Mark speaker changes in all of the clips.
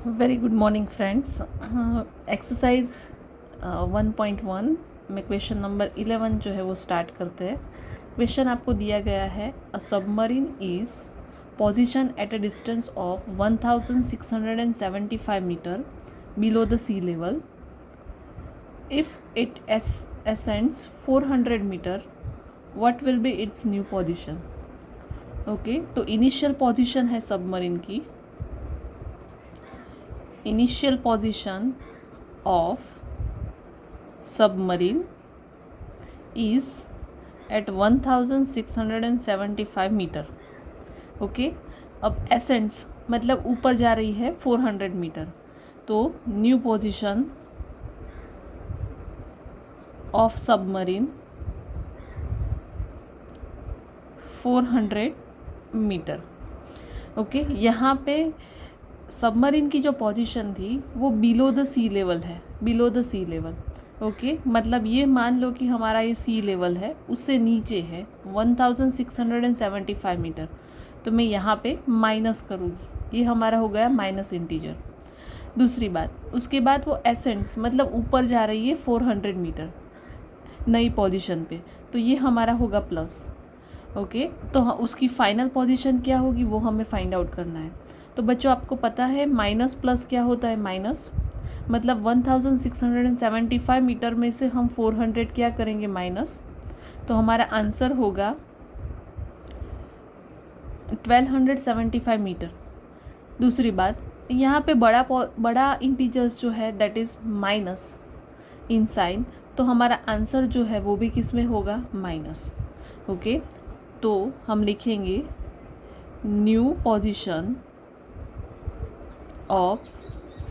Speaker 1: Very good morning friends. Exercise 1.1 में question number 11 जो है वो स्टार्ट करते हैं। क्वेश्चन आपको दिया गया है, a submarine is position at a distance of 1675 metre below the sea level. If it ascends 400 metre, what will be its new position. Okay, तो इनिशियल पोजीशन है सबमरीन की, initial position of submarine is at 1675 metre. Okay, अब ascends मतलब ऊपर जा रही है 400 metre, तो new position of submarine 400 metre. Okay, यहाँ पे सबमरीन की जो पोजीशन थी वो बिलो द सी लेवल है, below the sea level. Okay, मतलब ये मान लो कि हमारा ये सी लेवल है, उससे नीचे है 1675 मीटर, तो मैं यहाँ पे माइनस करूँगी, ये हमारा हो गया माइनस इंटीजर। दूसरी बात, उसके बाद वो एसेंट्स मतलब ऊपर जा रही है 400 मीटर नई पोजीशन पे, तो ये हमारा होगा प्लस। ओके, तो उसकी फाइनल पोजीशन क्या होगी वो हमें फाइंड आउट करना है। तो बच्चों आपको पता है माइनस प्लस क्या होता है, माइनस मतलब 1675 मीटर में से हम 400 क्या करेंगे, माइनस, तो हमारा आंसर होगा 1275 मीटर। दूसरी बात, यहाँ पे बड़ा इंटीजर्स जो है that is minus in sign, तो हमारा आंसर जो है वो भी किस में होगा, माइनस। ओके, तो हम लिखेंगे न्यू पोजीशन ऑफ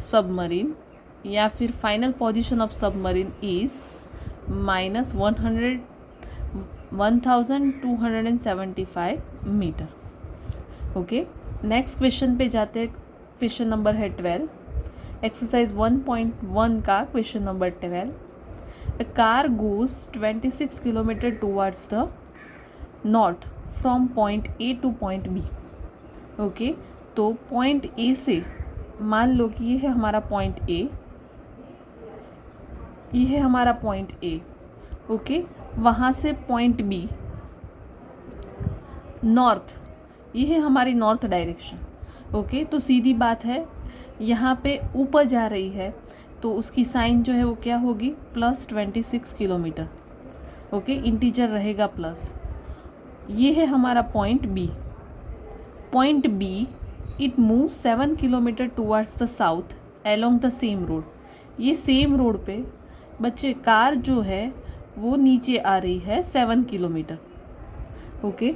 Speaker 1: सबमरीन या फिर final position of submarine is minus 1275 metre. Okay, next question पे जाते हैं। क्वेश्चन नंबर है 12, एक्सरसाइज 1.1 का question number 12। A car goes 26 kilometre towards the north from point A to point B. Okay, तो point A से मान लो कि ये है हमारा पॉइंट ए, ये है हमारा पॉइंट ए। ओके, वहाँ से पॉइंट बी नॉर्थ, ये है हमारी नॉर्थ डायरेक्शन। ओके, तो सीधी बात है यहाँ पे ऊपर जा रही है, तो उसकी साइन जो है वो क्या होगी, प्लस 26 किलोमीटर। ओके, इंटीजर रहेगा प्लस। ये है हमारा point B. Point B it move 7 kilometre towards the south along the same road. ये सेम रोड पे बच्चे कार जो है वो नीचे आ रही है 7 kilometre. Okay,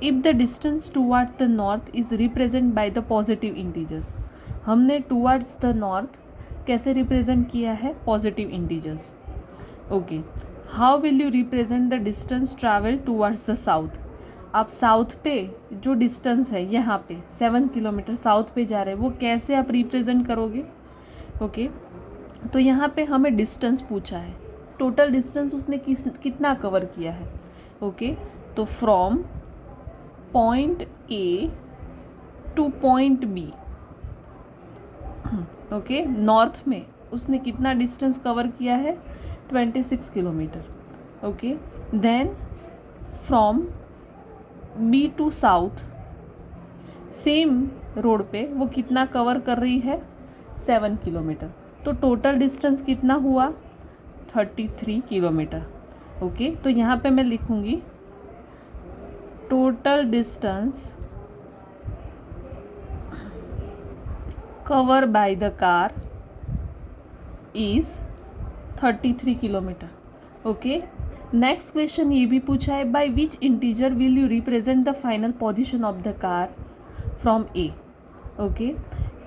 Speaker 1: if the distance toward the north is represent by the positive integers. हमने टूवर्ड्स द नॉर्थ कैसे रिप्रेजेंट किया है, positive integers. Okay, how will you represent the distance travel towards the south. आप south पे जो distance है यहाँ पे 7 किलोमीटर साउथ पे जा रहे हैं, वो कैसे आप रिप्रेजेंट करोगे। ओके, तो यहाँ पे हमें डिस्टेंस पूछा है, टोटल डिस्टेंस उसने कितना कवर किया है। ओके, तो from point A to point B, okay, north में उसने कितना डिस्टेंस कवर किया है, 26 kilometre. Okay, then from B to south same road पे वो कितना कवर कर रही है, 7 किलोमीटर। तो टोटल डिस्टेंस कितना हुआ, 33 किलोमीटर। ओके, तो यहाँ पे मैं लिखूँगी total distance cover by the car is 33 kilometre. Okay, next question ये भी पूछा है, by which integer will you represent the final position of the car from A. Okay,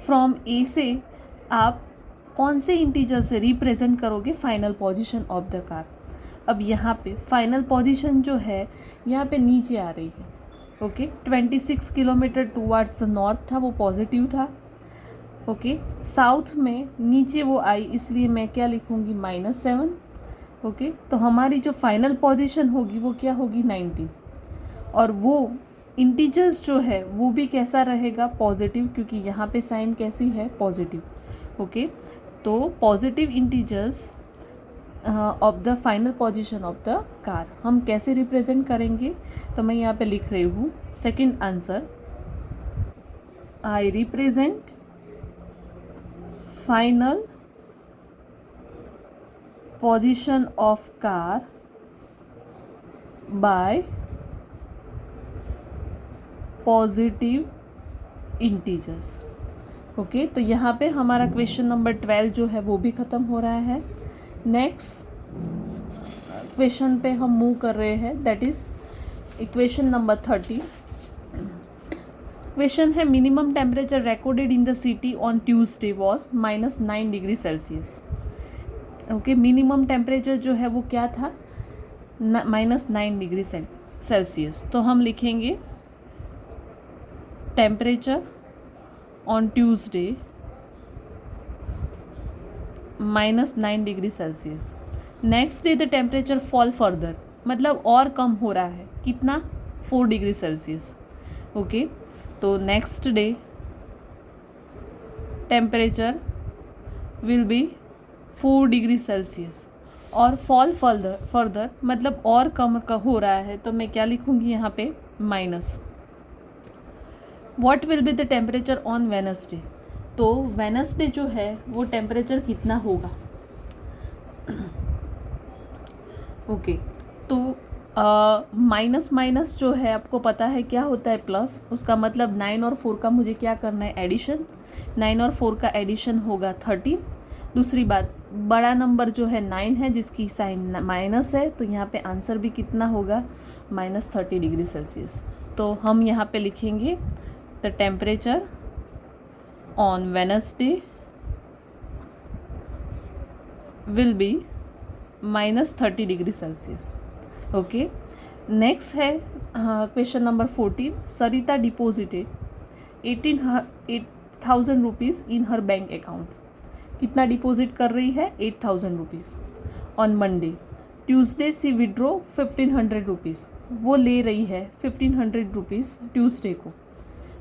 Speaker 1: from A से आप कौन से इंटीजर से रिप्रेजेंट करोगे final position of the car. अब यहाँ पे फाइनल पोजीशन जो है यहाँ पे नीचे आ रही है। Okay, 26 kilometre towards the north था, वो पॉजिटिव था। ओके, साउथ में नीचे वो आई, इसलिए मैं क्या लिखूँगी, -7। ओके, तो हमारी जो फाइनल पोजीशन होगी वो क्या होगी, 19, और वो इंटीजर्स जो है वो भी कैसा रहेगा, पॉजिटिव, क्योंकि यहाँ पे साइन कैसी है, पॉजिटिव। ओके, तो positive integers of the final position of the car हम कैसे रिप्रेजेंट करेंगे, तो मैं यहाँ पे लिख रही हूँ second answer, I represent final position of car bye positive integers. Okay, तो यहाँ पे हमारा क्वेश्चन नंबर 12 जो है वो भी ख़त्म हो रहा है। नेक्स्ट क्वेश्चन पे हम मूव कर रहे हैं, that is equation number 30। Question है minimum temperature recorded in the city on Tuesday was -9 degree Celsius. Okay, minimum temperature जो है वो क्या था, -9 डिग्री सेल्सियस। तो हम लिखेंगे temperature on Tuesday -9 degree Celsius. Next day the temperature fall further, मतलब और कम हो रहा है, कितना, 4 डिग्री सेल्सियस। ओके, तो next day temperature will be 4 degree Celsius और फॉल फर्दर मतलब और कम हो रहा है, तो मैं क्या लिखूँगी यहाँ पे, minus. What will be the temperature on Wednesday, तो वेडनेसडे जो है वो टेम्परेचर कितना होगा। ओके, तो माइनस माइनस जो है आपको पता है क्या होता है, प्लस, उसका मतलब 9 और 4 का मुझे क्या करना है, एडिशन। 9 और 4 का एडिशन होगा 13। दूसरी बात, बड़ा नंबर जो है 9 है जिसकी साइन माइनस है, तो यहाँ पे आंसर भी कितना होगा, -30 डिग्री सेल्सियस। तो हम यहाँ पे लिखेंगे the temperature on Wednesday will be -30 degree Celsius. Okay, next है question number 14। Sarita deposited 8,000 rupees in her bank account. कितना डिपॉजिट कर रही है, 8,000 rupees on Monday. Tuesday she withdraw 1,500 rupees, वो ले रही है 1,500 रुपीज़ ट्यूसडे को।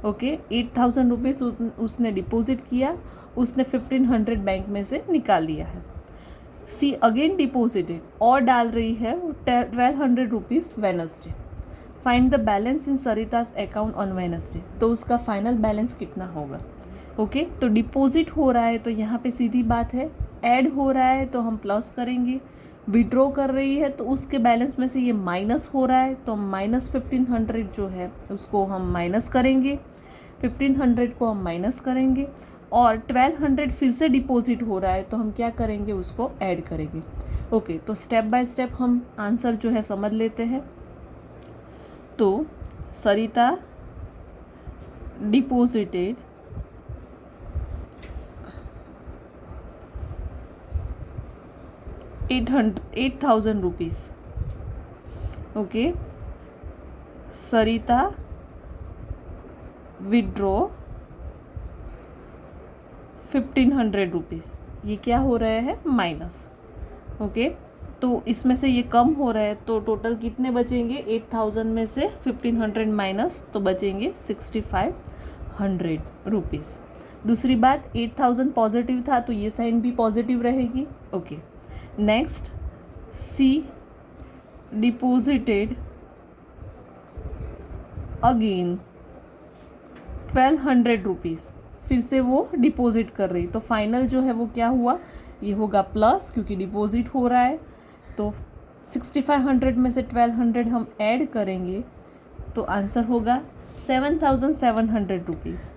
Speaker 1: ओके, 8,000 रुपीज़ उसने डिपॉजिट किया, उसने 1,500 बैंक में से निकाल लिया है। सी अगेन डिपॉजिटेड, और डाल रही है 1,200 rupees Wednesday. Find the balance in Sarita's account on Wednesday, तो उसका फाइनल बैलेंस कितना होगा। ओके, तो डिपॉजिट हो रहा है तो यहाँ पे सीधी बात है, ऐड हो रहा है तो हम प्लस करेंगे, विड्रॉ कर रही है तो उसके बैलेंस में से ये माइनस हो रहा है, तो -1,500 जो है उसको हम माइनस करेंगे, 1,500 को हम माइनस करेंगे, और 1,200 फिर से डिपॉजिट हो रहा है तो हम क्या करेंगे, उसको ऐड करेंगे। ओके, तो स्टेप बाय स्टेप हम आंसर जो है समझ लेते हैं। तो सरिता डिपॉजिटेड 8,000 रुपीज़। ओके, सरिता विड्रॉ 1,500 रुपीज़, ये क्या हो रहा है, माइनस। ओके, तो इसमें से ये कम हो रहा है तो टोटल कितने बचेंगे, 8,000 में से 1,500 माइनस, तो बचेंगे 6,500 रुपीज़। दूसरी बात, 8,000 पॉजिटिव था तो ये साइन भी पॉजिटिव रहेगी। Okay, next, she deposited again 1,200 rupees, फिर से वो डिपॉजिट कर रही, तो फाइनल जो है वो क्या हुआ, ये होगा प्लस, क्योंकि डिपॉजिट हो रहा है। तो 6,500 में से 1,200 हम ऐड करेंगे तो आंसर होगा 7,700 रुपीज़।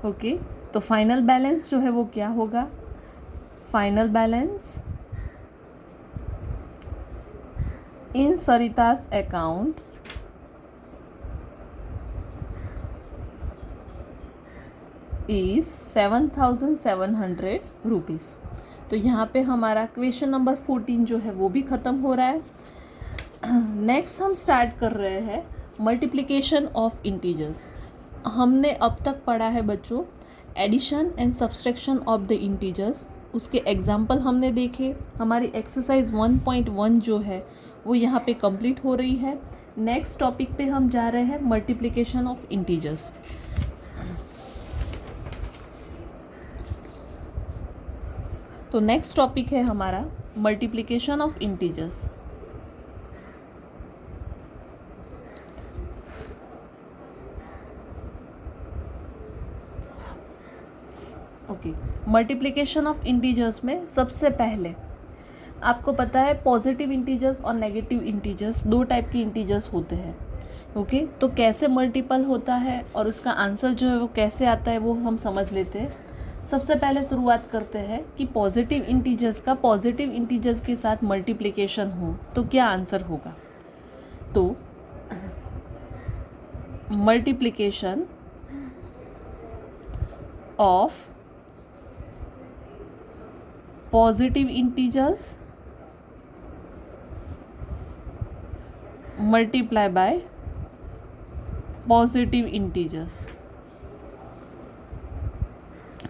Speaker 1: ओके, तो फाइनल बैलेंस जो है वो क्या होगा, final balance in Sarita's account is 7,700 rupees. तो यहाँ पे हमारा क्वेश्चन नंबर 14 जो है वो भी ख़त्म हो रहा है। नेक्स्ट हम स्टार्ट कर रहे हैं मल्टीप्लिकेशन ऑफ इंटीजर्स। हमने अब तक पढ़ा है बच्चों addition and subtraction of the integers, उसके एग्जाम्पल हमने देखे। हमारी एक्सरसाइज 1.1 जो है वो यहाँ पे कंप्लीट हो रही है। नेक्स्ट टॉपिक पे हम जा रहे हैं मल्टीप्लिकेशन ऑफ इंटीजर्स। तो नेक्स्ट टॉपिक है हमारा multiplication of integers. Okay, multiplication of integers में सबसे पहले आपको पता है पॉजिटिव इंटीजर्स और नेगेटिव इंटीजर्स, दो टाइप के इंटीजर्स होते हैं। ओके, तो कैसे मल्टीपल होता है और उसका आंसर जो है वो कैसे आता है वो हम समझ लेते हैं। सबसे पहले शुरुआत करते हैं कि पॉजिटिव इंटीजर्स का पॉजिटिव इंटीजर्स के साथ मल्टीप्लिकेशन हो तो क्या आंसर होगा। तो multiplication of positive integers multiply by positive integers.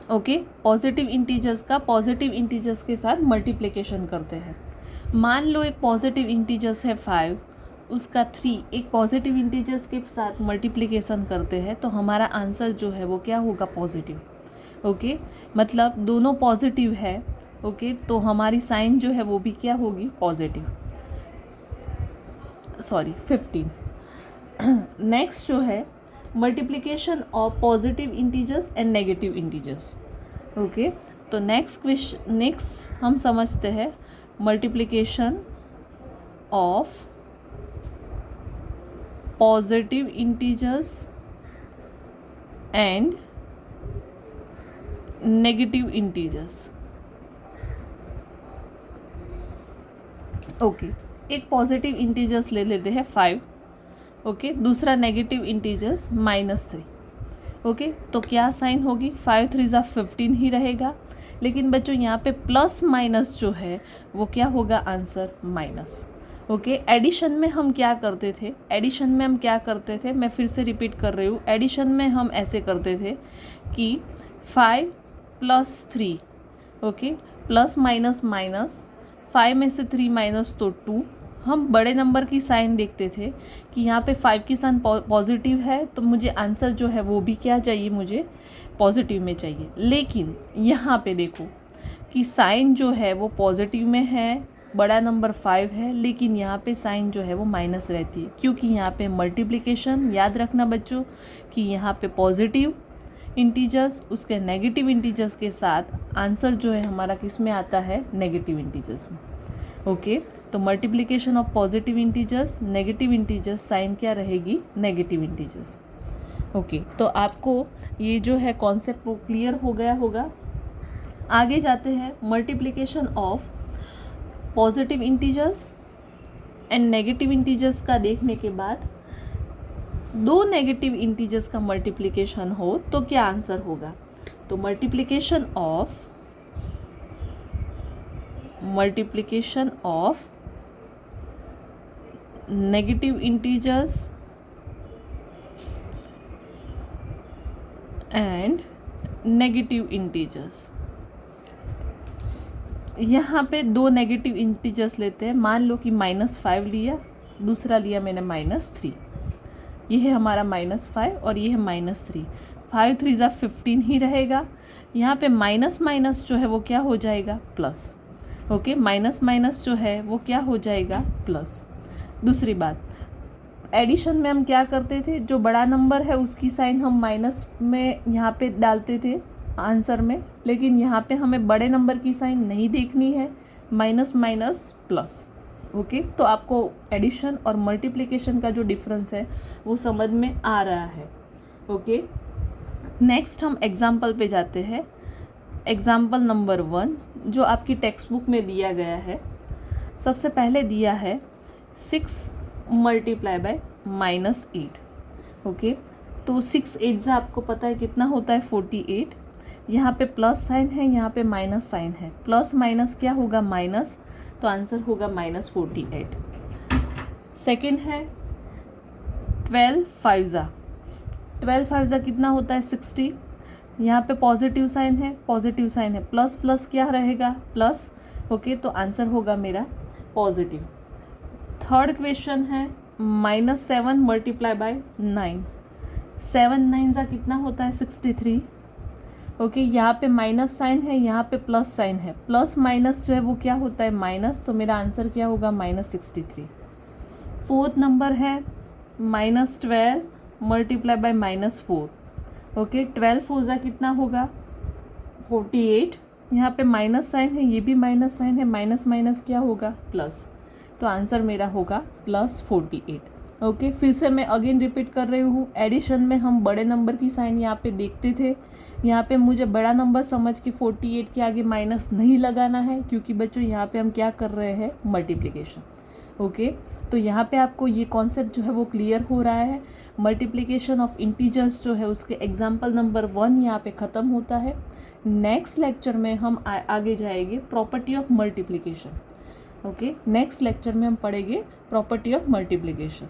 Speaker 1: Okay, positive integers का पॉजिटिव इंटीजर्स के साथ मल्टीप्लिकेशन करते हैं। मान लो एक पॉजिटिव इंटीजर्स है 5, उसका 3 एक पॉजिटिव इंटीजर्स के साथ मल्टीप्लिकेशन करते हैं तो हमारा आंसर जो है वो क्या होगा, पॉजिटिव। ओके, मतलब दोनों पॉजिटिव है। ओके, तो हमारी साइन जो है वो भी क्या होगी, पॉजिटिव। सॉरी 15। नेक्स्ट जो है multiplication of positive integers and negative integers. Okay, तो नेक्स्ट हम समझते हैं multiplication of positive integers and negative integers. Okay, एक पॉजिटिव इंटीजर्स ले लेते हैं 5। ओके, दूसरा नेगेटिव इंटीजर्स -3। ओके, तो क्या साइन होगी, 5 3 ज़ा 15 ही रहेगा। लेकिन बच्चों यहाँ पे प्लस माइनस जो है वो क्या होगा, आंसर माइनस। ओके, एडिशन में हम क्या करते थे, मैं फिर से रिपीट कर रही हूँ। एडिशन में हम ऐसे करते थे कि 5 + 3, ओके, प्लस माइनस माइनस, 5 में से 3 माइनस तो 2। हम बड़े नंबर की साइन देखते थे कि यहाँ पे 5 की साइन पॉजिटिव है तो मुझे आंसर जो है वो भी क्या चाहिए, मुझे पॉजिटिव में चाहिए। लेकिन यहाँ पे देखो कि साइन जो है वो पॉजिटिव में है, बड़ा नंबर 5 है, लेकिन यहाँ पे साइन जो है वो माइनस रहती है क्योंकि यहाँ पे मल्टीप्लिकेशन, याद रखना बच्चों कि यहाँ पे पॉजिटिव इंटीजर्स उसके नेगेटिव इंटीजर्स के साथ आंसर जो है हमारा किस में आता है, नेगेटिव इंटीजर्स में। ओके, तो multiplication of positive integers negative integers, sign क्या रहेगी, नेगेटिव इंटीजर्स। ओके, तो आपको ये जो है कॉन्सेप्ट क्लियर हो गया होगा। आगे जाते हैं multiplication of positive integers and negative integers का देखने के बाद दो नेगेटिव इंटीजर्स का मल्टीप्लिकेशन हो तो क्या आंसर होगा। तो multiplication of negative integers and negative integers. यहाँ पे दो नेगेटिव इंटीजर्स लेते हैं। मान लो कि -5 लिया, दूसरा लिया मैंने -3। ये है हमारा -5 और ये है -3। 5 3 ज़ा 15 ही रहेगा। यहाँ पे माइनस माइनस जो है वो क्या हो जाएगा, प्लस। ओके, माइनस माइनस जो है वो क्या हो जाएगा, प्लस। दूसरी बात, एडिशन में हम क्या करते थे, जो बड़ा नंबर है उसकी साइन हम माइनस में यहाँ पे डालते थे आंसर में, लेकिन यहाँ पे हमें बड़े नंबर की साइन नहीं देखनी है, माइनस माइनस प्लस। ओके, तो आपको एडिशन और मल्टीप्लिकेशन का जो डिफरेंस है वो समझ में आ रहा है। ओके, नेक्स्ट हम एग्जाम्पल पे जाते हैं। एग्जाम्पल नंबर 1 जो आपकी टेक्स्ट बुक में दिया गया है। सबसे पहले दिया है 6 मल्टीप्लाई बाय -8। ओके, तो 6 8 ज़ा आपको पता है कितना होता है, 48। यहाँ पे प्लस साइन है, यहाँ पे माइनस साइन है, प्लस माइनस क्या होगा, माइनस, तो आंसर होगा -48। सेकेंड है 12 5 ज़ा, 12 5 ज़ा कितना होता है, 60। यहाँ पे पॉजिटिव साइन है, प्लस प्लस क्या रहेगा, प्लस। ओके, तो आंसर होगा मेरा पॉजिटिव। थर्ड क्वेश्चन है -7 मल्टीप्लाई बाय 9, 7 9 का कितना होता है 63। ओके, यहाँ पे माइनस साइन है, यहाँ पे प्लस साइन है, प्लस माइनस जो है वो क्या होता है माइनस, तो मेरा आंसर क्या होगा -63। फोर्थ नंबर है -12 मल्टीप्लाई बाय -4। ओके, 12 4 कितना होगा 48। यहाँ पे माइनस साइन है, ये भी माइनस साइन है, माइनस माइनस क्या होगा प्लस, तो आंसर मेरा होगा +48। ओके, फिर से मैं अगेन रिपीट कर रही हूँ, एडिशन में हम बड़े नंबर की साइन यहाँ पे देखते थे, यहाँ पे मुझे बड़ा नंबर समझ के 48 के आगे माइनस नहीं लगाना है, क्योंकि बच्चों यहाँ पे हम क्या कर रहे हैं मल्टीप्लिकेशन। ओके, तो यहाँ पे आपको ये कॉन्सेप्ट जो है वो क्लियर हो रहा है। मल्टीप्लिकेशन ऑफ इंटीजर्स जो है उसके एग्जाम्पल नंबर 1 यहाँ पे ख़त्म होता है। नेक्स्ट लेक्चर में हम आगे जाएंगे property of multiplication. Okay, next lecture में हम पढ़ेंगे प्रॉपर्टी ऑफ मल्टीप्लिकेशन।